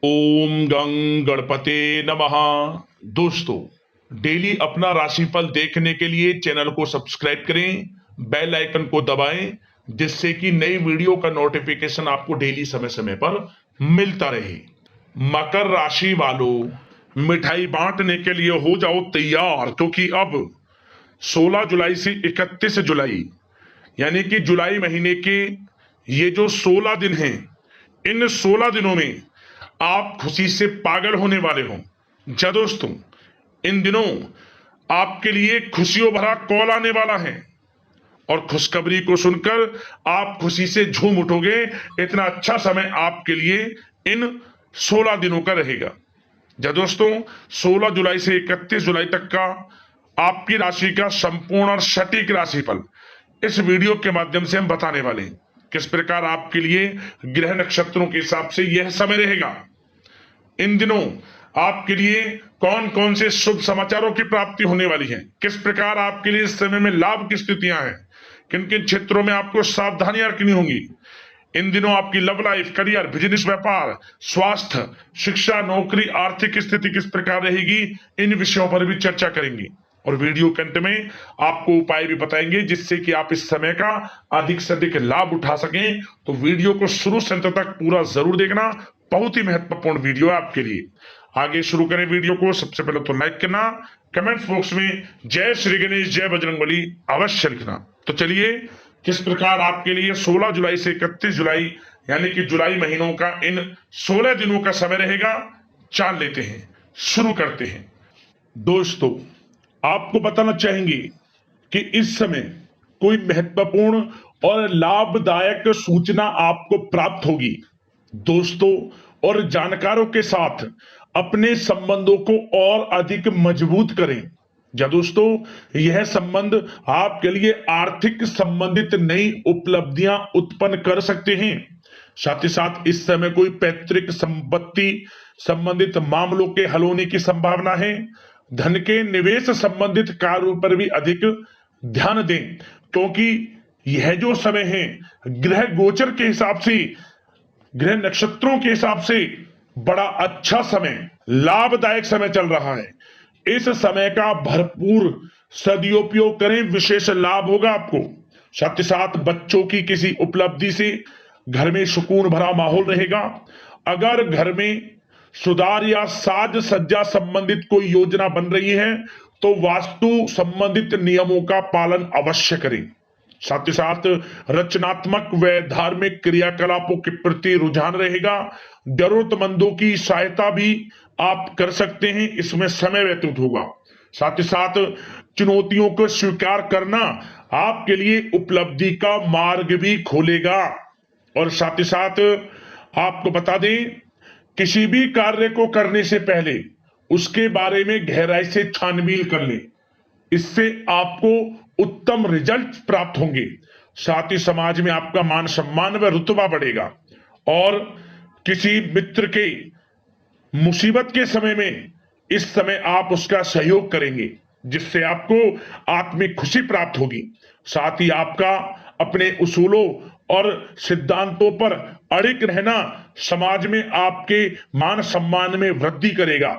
ओम गं गणपते नमः। दोस्तों, डेली अपना राशिफल देखने के लिए चैनल को सब्सक्राइब करें, बेल आइकन को दबाएं, जिससे कि नई वीडियो का नोटिफिकेशन आपको डेली समय समय पर मिलता रहे। मकर राशि वालों, मिठाई बांटने के लिए हो जाओ तैयार, क्योंकि अब 16 जुलाई से 31 जुलाई यानी कि जुलाई महीने के ये जो 16 दिन हैं, इन 16 दिनों में आप खुशी से पागल होने वाले हो। जा दोस्तों, इन दिनों आपके लिए खुशियों भरा कॉल आने वाला है और खुशखबरी को सुनकर आप खुशी से झूम उठोगे। इतना अच्छा समय आपके लिए इन 16 दिनों का रहेगा। जा दोस्तों, 16 जुलाई से 31 जुलाई तक का आपकी राशि का संपूर्ण और सटीक राशिफल इस वीडियो के माध्यम से हम बताने वाले हैं। किस प्रकार आपके लिए ग्रह नक्षत्रों के हिसाब से यह समय रहेगा, इन दिनों आपके लिए कौन कौन से शुभ समाचारों की प्राप्ति होने वाली है, किस प्रकार आपके लिए इस समय में लाभ की स्थितियां हैं, किन किन क्षेत्रों में आपको सावधानियां रखनी होंगी। इन दिनों आपकी लव लाइफ, करियर, बिजनेस, व्यापार, स्वास्थ्य, शिक्षा, नौकरी, आर्थिक स्थिति किस प्रकार रहेगी, इन विषयों पर भी चर्चा करेंगे। और वीडियो के अंत में आपको उपाय भी बताएंगे जिससे कि आप इस समय का अधिक से अधिक लाभ उठा सकें। तो वीडियो को शुरू से अंत तक पूरा जरूर देखना, बहुत ही महत्वपूर्ण वीडियो है आपके लिए। आगे शुरू करें वीडियो को। सबसे पहले तो लाइक करना, कमेंट बॉक्स में जय श्री गणेश, जय बजरंगबली अवश्य लिखना। तो चलिए, किस प्रकार आपके लिए 16 जुलाई से 31 जुलाई यानी कि जुलाई महीनों का इन 16 दिनों का समय रहेगा, जान लेते हैं। शुरू करते हैं। दोस्तों, आपको बताना चाहेंगे कि इस समय कोई महत्वपूर्ण और लाभदायक सूचना आपको प्राप्त होगी। दोस्तों और जानकारों के साथ अपने संबंधों को और अधिक मजबूत करें। या दोस्तों, यह संबंध आपके लिए आर्थिक संबंधित नई उपलब्धियां उत्पन्न कर सकते हैं। साथ ही साथ इस समय कोई पैतृक संपत्ति संबंधित मामलों के हल होने की संभावना है। धन के निवेश संबंधित कार्यों पर भी अधिक ध्यान दें, क्योंकि यह जो समय है ग्रह गोचर के हिसाब से, ग्रह नक्षत्रों के हिसाब से बड़ा अच्छा समय, लाभदायक समय चल रहा है। इस समय का भरपूर सदुपयोग करें, विशेष लाभ होगा आपको। साथ ही साथ बच्चों की किसी उपलब्धि से घर में सुकून भरा माहौल रहेगा। अगर घर में सुधार या साज सज्जा संबंधित कोई योजना बन रही है तो वास्तु संबंधित नियमों का पालन अवश्य करें। साथ ही साथ रचनात्मक व धार्मिक क्रियाकलापों के प्रति रुझान रहेगा। जरूरतमंदों की सहायता भी आप कर सकते हैं, इसमें समय व्यतीत होगा। साथ ही साथ चुनौतियों को स्वीकार करना आपके लिए उपलब्धि का मार्ग भी खोलेगा। और साथ ही साथ आपको बता दें, किसी भी कार्य को करने से पहले उसके बारे में गहराई से छानबीन कर ले, इससे आपको उत्तम रिजल्ट प्राप्त होंगे। साथ ही समाज में आपका मान सम्मान व रुतबा बढ़ेगा। और किसी मित्र के मुसीबत के समय में इस समय आप उसका सहयोग करेंगे, जिससे आपको आत्मिक खुशी प्राप्त होगी। साथ ही आपका अपने उसूलों और सिद्धांतों पर अड़िग रहना समाज में आपके मान सम्मान में वृद्धि करेगा।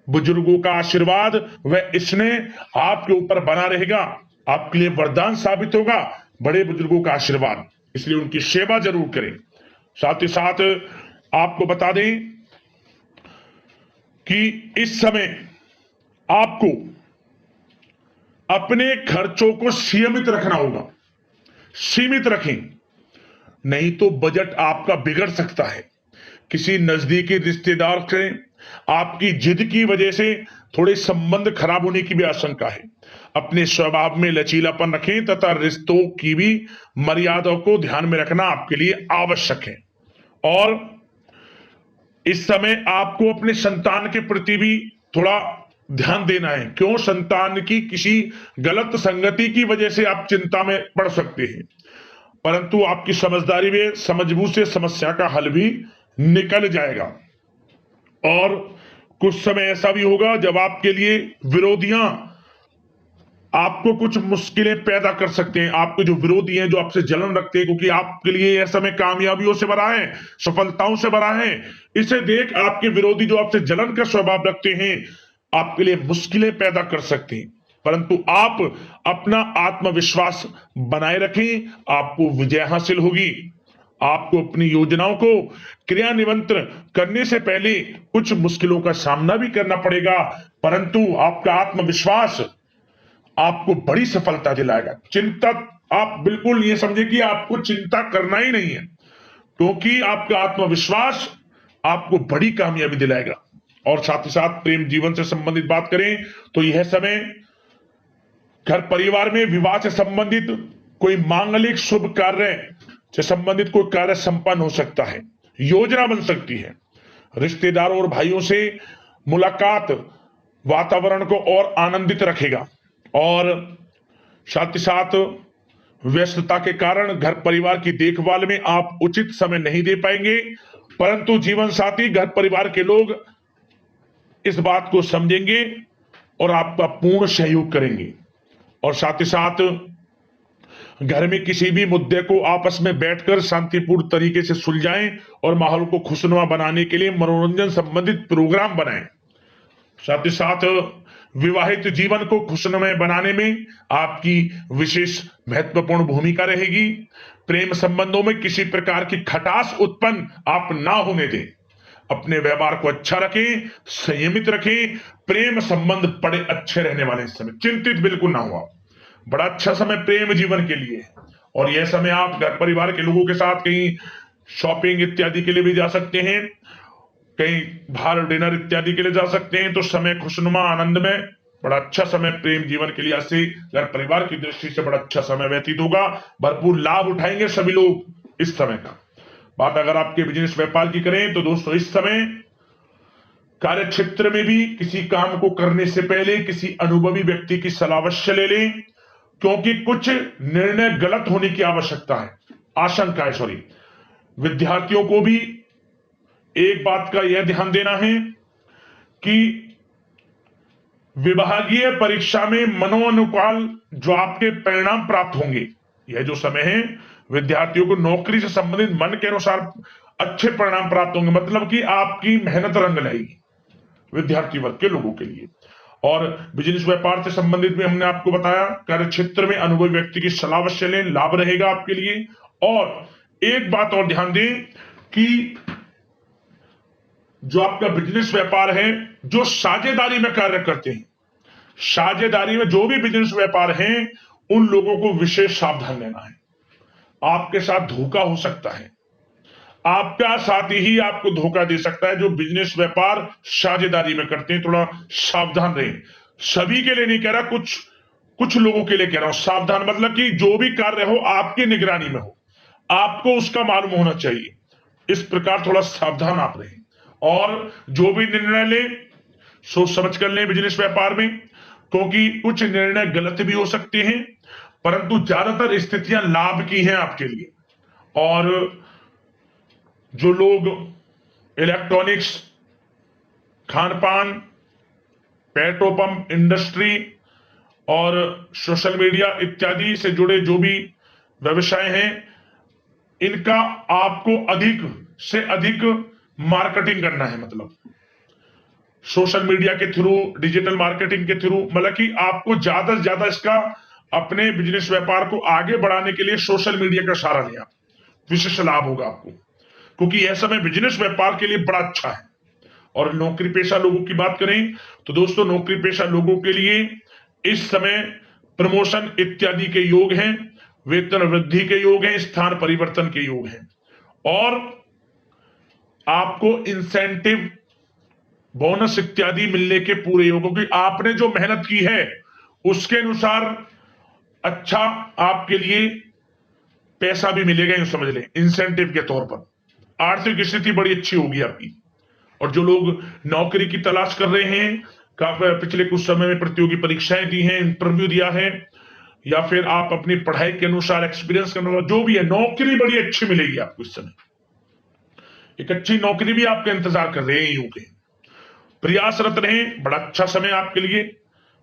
बुजुर्गों का आशीर्वाद व स्नेह आपके ऊपर बना रहेगा, आपके लिए वरदान साबित होगा बड़े बुजुर्गों का आशीर्वाद, इसलिए उनकी सेवा जरूर करें। साथ ही साथ आपको बता दें कि इस समय आपको अपने खर्चों को सीमित रखना होगा। सीमित रखें, नहीं तो बजट आपका बिगड़ सकता है। किसी नजदीकी रिश्तेदार से आपकी जिद की वजह से थोड़े संबंध खराब होने की भी आशंका है। अपने स्वभाव में लचीलापन रखें तथा रिश्तों की भी मर्यादाओं को ध्यान में रखना आपके लिए आवश्यक है। और इस समय आपको अपने संतान के प्रति भी थोड़ा ध्यान देना है। क्यों? संतान की किसी गलत संगति की वजह से आप चिंता में पड़ सकते हैं, परंतु आपकी समझदारी में समझबूझ से समस्या का हल भी निकल जाएगा। और कुछ समय ऐसा भी होगा जब आपके लिए विरोधियां आपको कुछ मुश्किलें पैदा कर सकते हैं। आपके जो विरोधी हैं, जो आपसे जलन रखते हैं, क्योंकि आपके लिए यह समय कामयाबियों से भरा है, सफलताओं से भरा है, इसे देख आपके विरोधी जो आपसे जलन का स्वभाव रखते हैं, आपके लिए मुश्किलें पैदा कर सकते हैं। परंतु आप अपना आत्मविश्वास बनाए रखें, आपको विजय हासिल होगी। आपको अपनी योजनाओं को क्रियान्वित करने से पहले कुछ मुश्किलों का सामना भी करना पड़ेगा, परंतु आपका आत्मविश्वास आपको बड़ी सफलता दिलाएगा। चिंता आप बिल्कुल ये समझे कि आपको चिंता करना ही नहीं है, क्योंकि आपका आत्मविश्वास आपको बड़ी कामयाबी दिलाएगा। और साथ ही साथ प्रेम जीवन से संबंधित बात करें तो यह समय घर परिवार में विवाह से संबंधित कोई मांगलिक शुभ कार्य से संबंधित कोई कार्य संपन्न हो सकता है, योजना बन सकती है। रिश्तेदारों और भाइयों से मुलाकात वातावरण को और आनंदित रखेगा। और साथ ही साथ व्यस्तता के कारण घर परिवार की देखभाल में आप उचित समय नहीं दे पाएंगे, परंतु जीवन साथी, घर परिवार के लोग इस बात को समझेंगे और आपका पूर्ण सहयोग करेंगे। और साथ ही साथ घर में किसी भी मुद्दे को आपस में बैठकर शांतिपूर्ण तरीके से सुलझाएं और माहौल को खुशनुमा बनाने के लिए मनोरंजन संबंधित प्रोग्राम बनाएं। साथ ही साथ विवाहित जीवन को खुशनुमा बनाने में आपकी विशेष महत्वपूर्ण भूमिका रहेगी। प्रेम संबंधों में किसी प्रकार की खटास उत्पन्न आप ना होने दें। अपने व्यवहार को अच्छा रखें, संयमित रखें। प्रेम संबंध बड़े अच्छे रहने वाले इस समय, चिंतित बिल्कुल ना हुआ। बड़ा अच्छा समय प्रेम जीवन के लिए है। और यह समय आप घर परिवार के लोगों के साथ कहीं शॉपिंग इत्यादि के लिए भी जा सकते हैं, कहीं बाहर डिनर इत्यादि के लिए जा सकते हैं। तो समय खुशनुमा, आनंद में बड़ा अच्छा समय प्रेम जीवन के लिए, ऐसे घर परिवार की दृष्टि से बड़ा अच्छा समय व्यतीत होगा। भरपूर लाभ उठाएंगे सभी लोग इस समय का। बात अगर आपके बिजनेस व्यापार की करें तो दोस्तों, इस समय कार्य क्षेत्र में भी किसी काम को करने से पहले किसी अनुभवी व्यक्ति की सलाह अवश्य ले लें, क्योंकि कुछ निर्णय गलत होने की आवश्यकता है, आशंका है, सॉरी। विद्यार्थियों को भी एक बात का यह ध्यान देना है कि विभागीय परीक्षा में मनोनुकाल जो आपके परिणाम प्राप्त होंगे, यह जो समय है विद्यार्थियों को नौकरी से संबंधित मन के अनुसार अच्छे परिणाम प्राप्त होंगे, मतलब कि आपकी मेहनत रंग लाएगी विद्यार्थी वर्ग के लोगों के लिए। और बिजनेस व्यापार से संबंधित भी हमने आपको बताया, कार्य क्षेत्र में अनुभवी व्यक्ति की सलाह अवश्य लें, लाभ रहेगा आपके लिए। और एक बात और ध्यान दें कि जो आपका बिजनेस व्यापार है, जो साझेदारी में कार्य करते हैं, साझेदारी में जो भी बिजनेस व्यापार है, उन लोगों को विशेष सावधान लेना है। आपके साथ धोखा हो सकता है, आपका साथी ही आपको धोखा दे सकता है। जो बिजनेस व्यापार साझेदारी में करते हैं, थोड़ा सावधान रहें। सभी के लिए नहीं कह रहा, कुछ लोगों के लिए कह रहा हूं। सावधान मतलब कि जो भी कार्य हो आपकी निगरानी में हो, आपको उसका मालूम होना चाहिए। इस प्रकार थोड़ा सावधान आप रहें। और जो भी निर्णय ले, सोच समझ कर लें बिजनेस व्यापार में, क्योंकि कुछ निर्णय गलत भी हो सकते हैं, परंतु ज्यादातर स्थितियां लाभ की हैं आपके लिए। और जो लोग इलेक्ट्रॉनिक्स, खान पान, पेट्रोल पंप इंडस्ट्री और सोशल मीडिया इत्यादि से जुड़े जो भी व्यवसाय हैं, इनका आपको अधिक से अधिक मार्केटिंग करना है। मतलब सोशल मीडिया के थ्रू, डिजिटल मार्केटिंग के थ्रू, मतलब कि आपको ज्यादा से ज्यादा इसका अपने बिजनेस व्यापार को आगे बढ़ाने के लिए सोशल मीडिया का सहारा लिया, विशेष लाभ होगा आपको, क्योंकि यह समय बिजनेस व्यापार के लिए बड़ा अच्छा है। और नौकरी पेशा लोगों की बात करें तो दोस्तों, नौकरी पेशा लोगों के लिए इस समय प्रमोशन इत्यादि के योग हैं, वेतन वृद्धि के योग हैं, स्थान परिवर्तन के योग हैं। और आपको इंसेंटिव, बोनस इत्यादि मिलने के पूरे योग, क्योंकि आपने जो मेहनत की है उसके अनुसार अच्छा आपके लिए पैसा भी मिलेगा, यूं समझ लें, इंसेंटिव के तौर पर। आर्थिक स्थिति बड़ी अच्छी होगी आपकी। और जो लोग नौकरी की तलाश कर रहे हैं, पिछले कुछ समय में प्रतियोगी परीक्षाएं दी हैं, इंटरव्यू दिया है, या फिर आप अपनी पढ़ाई के अनुसार, एक्सपीरियंस के अनुसार, जो भी है, नौकरी बड़ी अच्छी मिलेगी आपको इस समय। एक अच्छी नौकरी भी आपका इंतजार कर रहे हैं, यूं के प्रयासरत रहें, बड़ा अच्छा समय आपके लिए।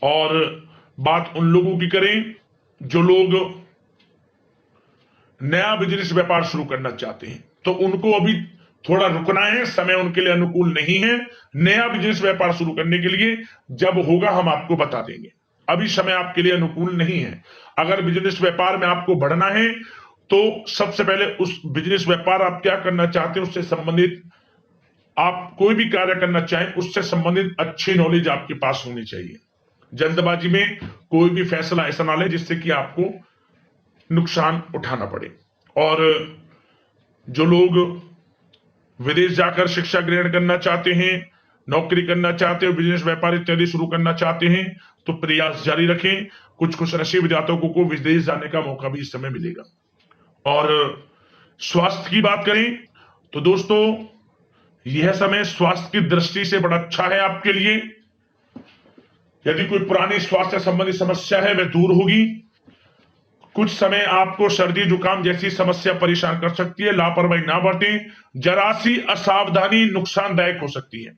और बात उन लोगों की करें जो लोग नया बिजनेस व्यापार शुरू करना चाहते हैं, तो उनको अभी थोड़ा रुकना है, समय उनके लिए अनुकूल नहीं है नया बिजनेस व्यापार शुरू करने के लिए। जब होगा हम आपको बता देंगे, अभी समय आपके लिए अनुकूल नहीं है। अगर बिजनेस व्यापार में आपको बढ़ना है तो सबसे पहले उस बिजनेस व्यापार आप क्या करना चाहते हैं उससे संबंधित, आप कोई भी कार्य करना चाहें उससे संबंधित अच्छी नॉलेज आपके पास होनी चाहिए। जल्दबाजी में कोई भी फैसला ऐसा ना ले जिससे कि आपको नुकसान उठाना पड़े। और जो लोग विदेश जाकर शिक्षा ग्रहण करना चाहते हैं, नौकरी करना चाहते हैं, बिजनेस व्यापार इत्यादि शुरू करना चाहते हैं तो प्रयास जारी रखें। कुछ खुश नसीब जातकों को विदेश जाने का मौका भी इस समय मिलेगा। और स्वास्थ्य की बात करें तो दोस्तों यह समय स्वास्थ्य की दृष्टि से बड़ा अच्छा है आपके लिए। यदि कोई पुरानी स्वास्थ्य संबंधी समस्या है वह दूर होगी। कुछ समय आपको सर्दी जुकाम जैसी समस्या परेशान कर सकती है, लापरवाही ना बरतें। जरा सी असावधानी नुकसानदायक हो सकती है,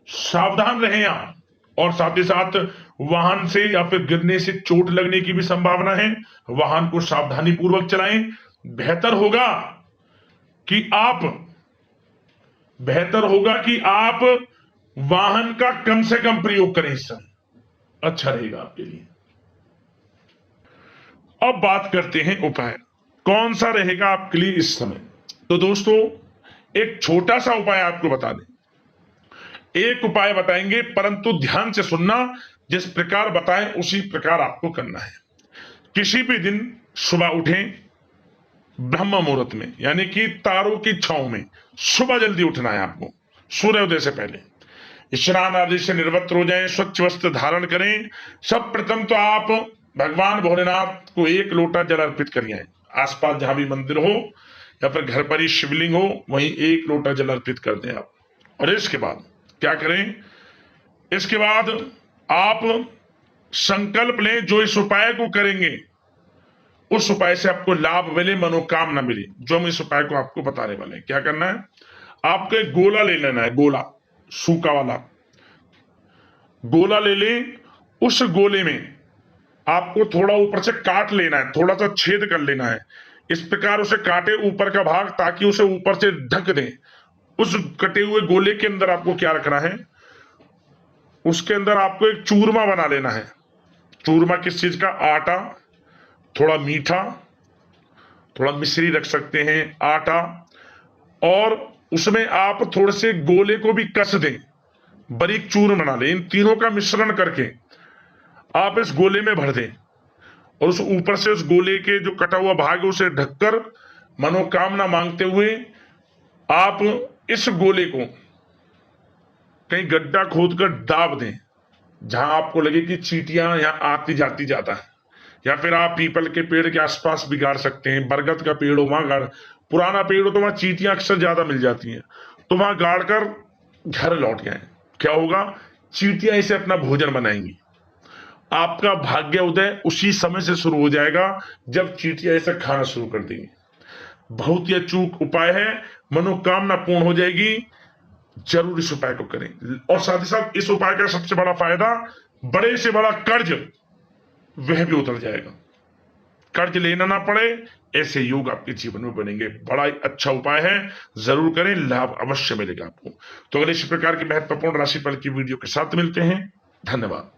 सावधान रहें आप। और साथ ही साथ वाहन से या फिर गिरने से चोट लगने की भी संभावना है, वाहन को सावधानी पूर्वक चलाएं। बेहतर होगा कि आप वाहन का कम से कम प्रयोग करें, इस समय अच्छा रहेगा आपके लिए। अब बात करते हैं उपाय, कौन सा रहेगा आपके लिए इस समय। तो दोस्तों एक छोटा सा उपाय आपको बता दें, एक उपाय बताएंगे परंतु ध्यान से सुनना, जिस प्रकार बताएं उसी प्रकार आपको करना है। किसी भी दिन सुबह उठें ब्रह्म मुहूर्त में, यानी कि तारों की छांव में सुबह जल्दी उठना है आपको, सूर्योदय से पहले। स्नान आदि से निवृत्त हो जाएं, स्वच्छ वस्त्र धारण करें। सब प्रथम तो आप भगवान भोलेनाथ को 1 लोटा जल अर्पित करिए। आसपास जहां भी मंदिर हो या फिर घर पर ही शिवलिंग हो वहीं 1 लोटा जल अर्पित कर दें आप। और इसके बाद क्या करें, इसके बाद आप संकल्प लें जो इस उपाय को करेंगे उस उपाय से आपको लाभ मिले, मनोकामना मिले। जो हम इस उपाय को आपको बताने वाले हैं, क्या करना है, आपको एक गोला ले लेना है, गोला सूखा वाला गोला ले लें। उस गोले में आपको थोड़ा ऊपर से काट लेना है, थोड़ा सा छेद कर लेना है। इस प्रकार उसे काटे ऊपर का भाग ताकि उसे ऊपर से ढक दें। उस कटे हुए गोले के अंदर आपको क्या रखना है, उसके अंदर आपको एक चूरमा बना लेना है। चूरमा किस चीज का, आटा, थोड़ा मीठा, थोड़ा मिश्री रख सकते हैं, आटा, और उसमें आप थोड़े से गोले को भी कस दें, बारीक चूर्ण बना लें। इन तीनों का मिश्रण करके आप इस गोले में भर दें और उस ऊपर से उस गोले के जो कटा हुआ भाग है उसे ढककर मनोकामना मांगते हुए आप इस गोले को कहीं गड्ढा खोदकर दाब दें जहां आपको लगे कि चींटियां यहां आती जाती ज्यादा है। या फिर आप पीपल के पेड़ के आसपास भी गाड़ सकते हैं, बरगद का पेड़ हो वहां गाड़, पुराना पेड़ हो तो वहां चींटियां अक्सर ज्यादा मिल जाती हैं, तो वहां गाड़ कर घर लौट जाए। क्या होगा, चींटियां इसे अपना भोजन बनाएंगी। आपका भाग्य उदय उसी समय से शुरू हो जाएगा जब चींटियां इसे खाना शुरू कर देंगी। बहुत ही अचूक उपाय है, मनोकामना पूर्ण हो जाएगी। जरूर इस उपाय को करें। और साथ ही साथ इस उपाय का सबसे बड़ा फायदा, बड़े से बड़ा कर्ज वह भी उतर जाएगा, कर्ज लेना ना पड़े, ऐसे योग आपके जीवन में बनेंगे। बड़ा ही अच्छा उपाय है, जरूर करें, लाभ अवश्य मिलेगा आपको। तो अगले इस प्रकार की महत्वपूर्ण राशिफल की वीडियो के साथ मिलते हैं। धन्यवाद।